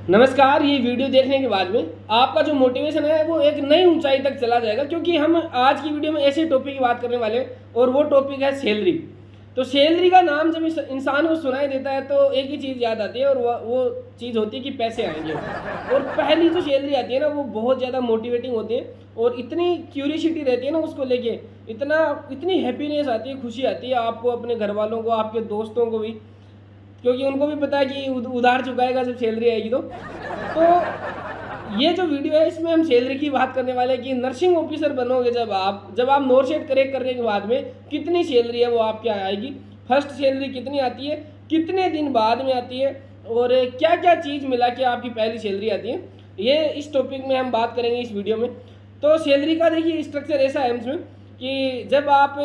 नमस्कार। ये वीडियो देखने के बाद में आपका जो मोटिवेशन है वो एक नई ऊंचाई तक चला जाएगा, क्योंकि हम आज की वीडियो में ऐसे टॉपिक की बात करने वाले हैं और वो टॉपिक है सैलरी। तो सैलरी का नाम जब इंसान को सुनाई देता है तो एक ही चीज़ याद आती है और वो चीज़ होती है कि पैसे आएंगे। और पहली जो सैलरी आती है ना वो बहुत ज़्यादा मोटिवेटिंग होती है और इतनी क्यूरियसिटी रहती है ना उसको लेके, इतनी हैप्पीनेस आती है, खुशी आती है आपको, अपने घर वालों को, आपके दोस्तों को भी, क्योंकि उनको भी पता है कि उधार चुकाएगा जब सैलरी आएगी। तो ये जो वीडियो है इसमें हम सैलरी की बात करने वाले हैं कि नर्सिंग ऑफिसर बनोगे जब आप नोरशेट क्रैक करने के बाद में कितनी सैलरी है वो आपके आएगी, फर्स्ट सैलरी कितनी आती है, कितने दिन बाद में आती है और क्या क्या चीज़ मिला के आपकी पहली सैलरी आती है, ये इस टॉपिक में हम बात करेंगे इस वीडियो में। तो सैलरी का देखिए स्ट्रक्चर ऐसा है इसमें कि जब आप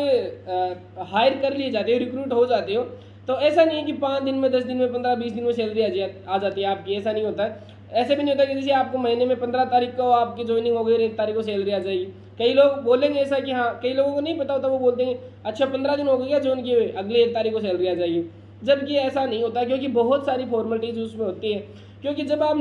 हायर कर लिए जाते हो, रिक्रूट हो जाते हो, तो ऐसा नहीं है कि 5 दिन में, 10 दिन में, 15-20 दिन में सैलरी आ जाती है आपकी, ऐसा नहीं होता है। ऐसे भी नहीं होता कि जैसे आपको महीने में 15 तारीख को आपकी ज्वाइनिंग हो गई और 1 तारीख को सैलरी आ जाएगी। कई लोग बोलेंगे ऐसा कि हाँ, कई लोगों को नहीं पता होता, वो बोलते हैं अच्छा 15 दिन हो गए क्या ज्वाइन किए हुए, अगले 1 तारीख को सैलरी आ जाएगी। जबकि ऐसा नहीं होता, क्योंकि बहुत सारी फॉर्मेलिटीज उसमें होती है। क्योंकि जब आप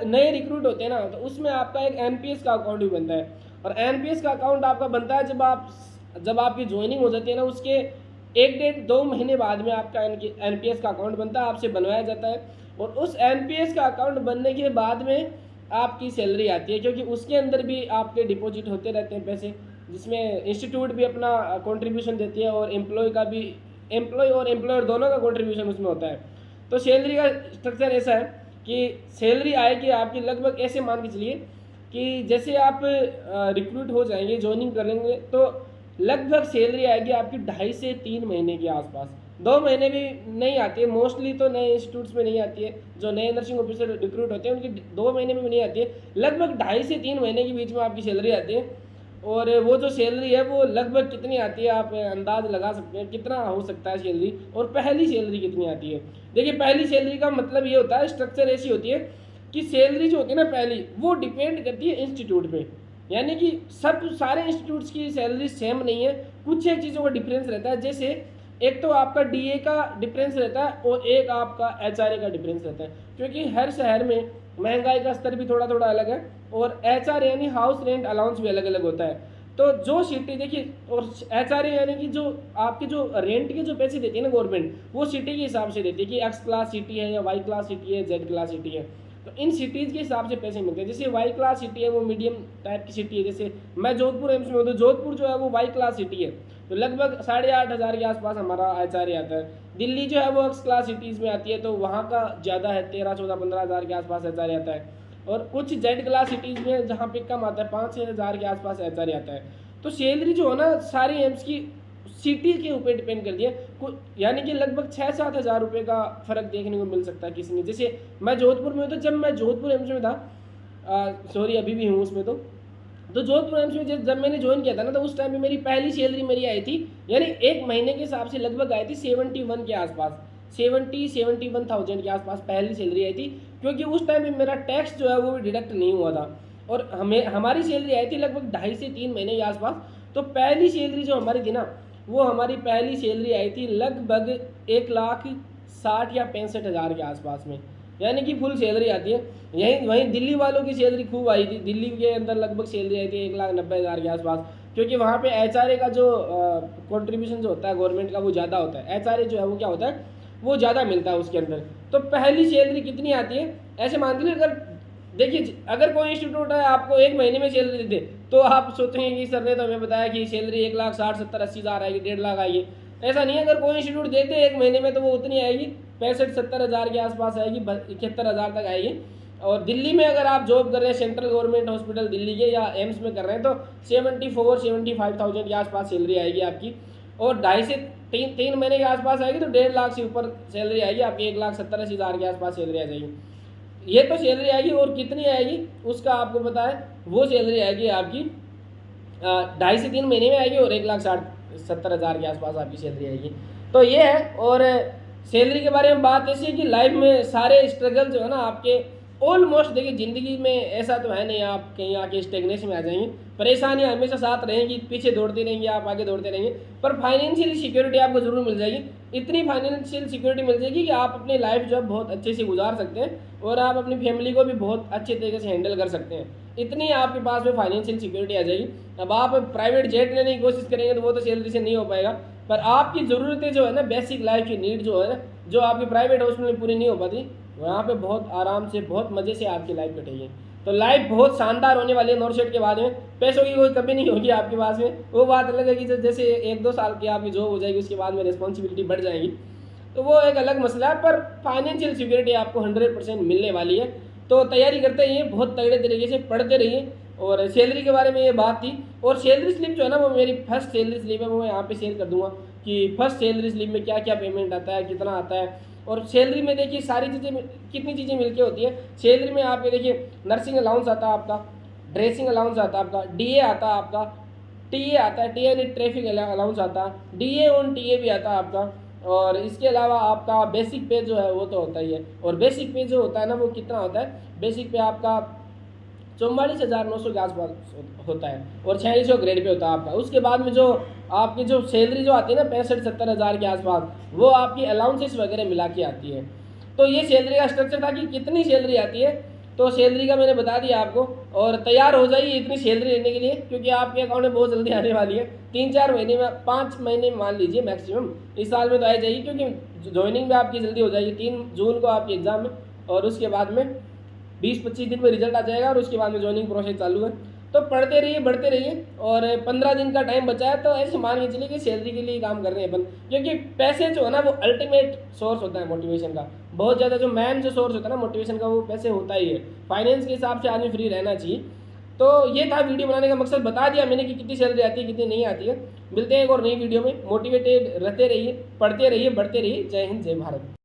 नए रिक्रूट होते हैं ना, तो उसमें आपका एक एनपीएस का अकाउंट भी बनता है। और एनपीएस का अकाउंट आपका बनता है जब आपकी ज्वाइनिंग हो जाती है ना, उसके 1-1.5-2 महीने बाद में आपका एनपीएस का अकाउंट बनता है, आपसे बनवाया जाता है। और उस एनपीएस का अकाउंट बनने के बाद में आपकी सैलरी आती है, क्योंकि उसके अंदर भी आपके डिपॉजिट होते रहते हैं पैसे, जिसमें इंस्टीट्यूट भी अपना कंट्रीब्यूशन देती है और एम्प्लॉय और एम्प्लॉयर दोनों का कंट्रीब्यूशन उसमें होता है। तो सैलरी का स्ट्रक्चर ऐसा है कि सैलरी आएगी आपकी लगभग, ऐसे मान के चलिए कि जैसे आप रिक्रूट हो जाएंगे, ज्वाइनिंग करेंगे, तो लगभग सैलरी आएगी आपकी 2.5 से 3 महीने के आसपास। 2 महीने भी नहीं आती है, मोस्टली तो नए इंस्टीट्यूट्स में नहीं आती है। जो नए नर्सिंग ऑफिसर रिक्रूट होते हैं उनकी 2 महीने में भी नहीं आती है, लगभग 2.5 से 3 महीने के बीच में आपकी सैलरी आती है। और वो जो सैलरी है वो लगभग कितनी आती है आप अंदाज लगा सकते हैं कितना हो सकता है सैलरी। और पहली सैलरी कितनी आती है, देखिए पहली सैलरी का मतलब ये होता है, स्ट्रक्चर ऐसी होती है कि सैलरी जो होती है ना पहली, वो डिपेंड करती है इंस्टीट्यूट पे। यानी कि सारे इंस्टीट्यूट्स की सैलरी सेम नहीं है, कुछ एक चीज़ों का डिफरेंस रहता है। जैसे एक तो आपका डीए का डिफरेंस रहता है और एक आपका एचआरए का डिफरेंस रहता है, क्योंकि हर शहर में महंगाई का स्तर भी थोड़ा थोड़ा अलग है और एचआरए यानी हाउस रेंट अलाउंस भी अलग अलग होता है। तो जो सिटी देखिए, और एचआरए यानी कि जो आपके जो रेंट के जो पैसे देती है ना गवर्नमेंट, वो सिटी के हिसाब से देती है कि एक्स क्लास सिटी है या वाई क्लास सिटी है, जेड क्लास सिटी है। तो इन सिटीज़ के हिसाब से पैसे मिलते हैं। जैसे वाई क्लास सिटी है वो मीडियम टाइप की सिटी है, जैसे मैं जोधपुर एम्स में हूँ, तो जोधपुर जो है वो वाई क्लास सिटी है, तो लगभग 8,500 के आसपास हमारा एचआरए आता है। दिल्ली जो है वो एक्स क्लास सिटीज़ में आती है, तो वहाँ का ज़्यादा है, 13-14-15 हज़ार के आसपास एचआरए आता है। और कुछ जेड क्लास सिटीज़ में जहाँ पे कम आता है, 5-6 हज़ार के आसपास एचआरए आता है। तो सैलरी जो है ना सारी एम्स की सिटी के ऊपर डिपेंड करती है, यानी कि लगभग 6-7 हज़ार रुपये का फ़र्क देखने को मिल सकता है किसी में। जैसे मैं जोधपुर में हूँ, तो जब मैं जोधपुर एम्स में था, सॉरी अभी भी हूँ उसमें, तो जोधपुर एम्स में जब मैंने ज्वाइन किया था ना, तो उस टाइम पे मेरी पहली सैलरी मेरी आई थी, यानी 1 महीने के हिसाब से लगभग आई थी 71 के आसपास, 71,000 के आसपास पहली सैलरी आई थी। क्योंकि उस टाइम पे मेरा टैक्स जो है वो भी डिडक्ट नहीं हुआ था और हमारी सैलरी आई थी लगभग 2.5 से 3 महीने के आसपास। तो पहली सैलरी जो हमारी थी ना, वो हमारी पहली सैलरी आई थी लगभग 1,60,000 या 65,000 के आसपास में, यानी कि फुल सैलरी आती है। वहीं दिल्ली वालों की सैलरी खूब आई थी, दिल्ली के अंदर लगभग सैलरी आई थी 1,90,000 के आसपास, क्योंकि वहाँ पे एचआरए का जो कंट्रीब्यूशन जो होता है गवर्नमेंट का वो ज़्यादा होता है। एचआरए जो है वो क्या होता है, वो ज़्यादा मिलता है उसके अंदर। तो पहली सैलरी कितनी आती है, ऐसे मान लीजिए, अगर देखिए अगर कोई इंस्टीट्यूट है आपको 1 महीने में सैलरी दे, तो आप सोचेंगे कि सर ने तो हमें बताया कि सैलरी 1,60,000-70,000-80,000 आएगी, 1.5 लाख आएगी। ऐसा नहीं है, अगर कोई इंस्टीट्यूट देते 1 महीने में तो वो उतनी आएगी, 65-70 हज़ार के आसपास आएगी, 71 हज़ार तक आएगी। और दिल्ली में अगर आप जॉब कर रहे हैं सेंट्रल गवर्नमेंट हॉस्पिटल दिल्ली के या एम्स में कर रहे हैं, तो 74-75,000 के आसपास सैलरी आएगी आपकी। और 2.5 से 3 महीने के आसपास आएगी तो 1.5 लाख से ऊपर सैलरी आएगी आपकी, 1,70,000 के आसपास सैलरी आ जाएगी। ये तो सैलरी आएगी, और कितनी आएगी उसका आपको पता है, वो सैलरी आएगी आपकी 2.5 से 3 महीने में आएगी और 1,60,000-70,000 के आसपास आपकी सैलरी आएगी। तो ये है। और सैलरी के बारे में बात ऐसी है कि लाइफ में सारे स्ट्रगल जो है ना आपके ऑलमोस्ट देखिए ज़िंदगी में ऐसा तो है नहीं आप कहीं आके स्टेगनेशन में आ जाएंगे, परेशानियां हमेशा साथ रहेंगी, पीछे दौड़ते रहेंगे, आप आगे दौड़ते रहेंगे, पर फाइनेंशियल सिक्योरिटी आपको ज़रूर मिल जाएगी। इतनी फाइनेंशियल सिक्योरिटी मिल जाएगी कि आप अपनी लाइफ जो है बहुत अच्छे से गुजार सकते हैं और आप अपनी फैमिली को भी बहुत अच्छे तरीके से हैंडल कर सकते हैं। इतनी आपके पास में फाइनेंशियल सिक्योरिटी आ जाएगी। अब आप प्राइवेट जेट लेने की कोशिश करेंगे तो वो तो सैलरी से नहीं हो पाएगा, पर आपकी ज़रूरतें जो है ना, बेसिक लाइफ की नीड जो है ना, जो आपकी प्राइवेट हॉस्पिटल में पूरी नहीं हो पाती, वहाँ पे बहुत आराम से बहुत मज़े से आपकी लाइफ कटेगी। तो लाइफ बहुत शानदार होने वाली है नॉर्थ के बाद में। पैसों की कोई कमी नहीं होगी आपके पास में। वो बात अलग है कि जैसे 1-2 साल की आपकी जॉब हो जाएगी, उसके बाद में रिस्पॉन्सिबिलिटी बढ़ जाएगी, तो वो एक अलग मसला है, पर फाइनेंशियल सिक्योरिटी आपको 100% मिलने वाली है। तो तैयारी करते रहिए, बहुत तगड़े तरीके से पढ़ते रहिए। और सैलरी के बारे में ये बात थी। और सैलरी स्लिप जो है ना, वो मेरी फर्स्ट सैलरी स्लिप है, वो मैं यहाँ पे शेयर कर दूंगा कि फर्स्ट सैलरी स्लिप में क्या क्या पेमेंट आता है, कितना आता है। और सैलरी में देखिए सारी चीज़ें, कितनी चीज़ें मिलके होती है सैलरी में। आपके देखिए नर्सिंग अलाउंस आता है आपका, ड्रेसिंग अलाउंस आता है आपका, डीए आता है आपका, टीए आता है, टीए यानी ट्रैफिक अलाउंस आता है, डीए ऑन टीए भी आता है आपका। और इसके अलावा आपका बेसिक पे जो है वो तो होता ही है। और बेसिक पे जो होता है ना, वो कितना होता है, बेसिक पे आपका 44,900 के आसपास होता है और 4600 ग्रेड पे होता है आपका। उसके बाद में जो आपकी जो सैलरी जो आती है ना 65-70 हज़ार के आसपास, वो आपकी अलाउंसेस वगैरह मिला के आती है। तो ये सैलरी का स्ट्रक्चर था कि कितनी सैलरी आती है, तो सैलरी का मैंने बता दिया आपको। और तैयार हो जाइए इतनी सैलरी लेने के लिए, क्योंकि आपके अकाउंट में बहुत जल्दी आने वाली है। 3-4 महीने में, 5 महीने मान लीजिए मैक्सिमम, इस साल में तो आ जाएगी, क्योंकि ज्वाइनिंग भी आपकी जल्दी हो जाएगी। 3 जून को आपकी एग्ज़ाम है और उसके बाद में 20-25 दिन में रिजल्ट आ जाएगा और उसके बाद में ज्वाइनिंग प्रोसेस चालू है। तो पढ़ते रहिए, बढ़ते रहिए। और 15 दिन का टाइम बचा है, तो ऐसे मान के चलिए कि सैलरी के लिए काम कर रहे हैं अपन, क्योंकि पैसे जो है ना वो अल्टीमेट सोर्स होता है मोटिवेशन का। बहुत ज़्यादा जो मेन जो सोर्स होता है ना मोटिवेशन का, वो पैसे होता ही है। फाइनेंस के हिसाब से आदमी फ्री रहना चाहिए। तो ये था वीडियो बनाने का मकसद, बता दिया मैंने कि कितनी सैलरी आती है, कितनी नहीं आती है। मिलते हैं एक और नई वीडियो में। मोटिवेटेड रहते रहिए, पढ़ते रहिए, बढ़ते रहिए। जय हिंद, जय भारत।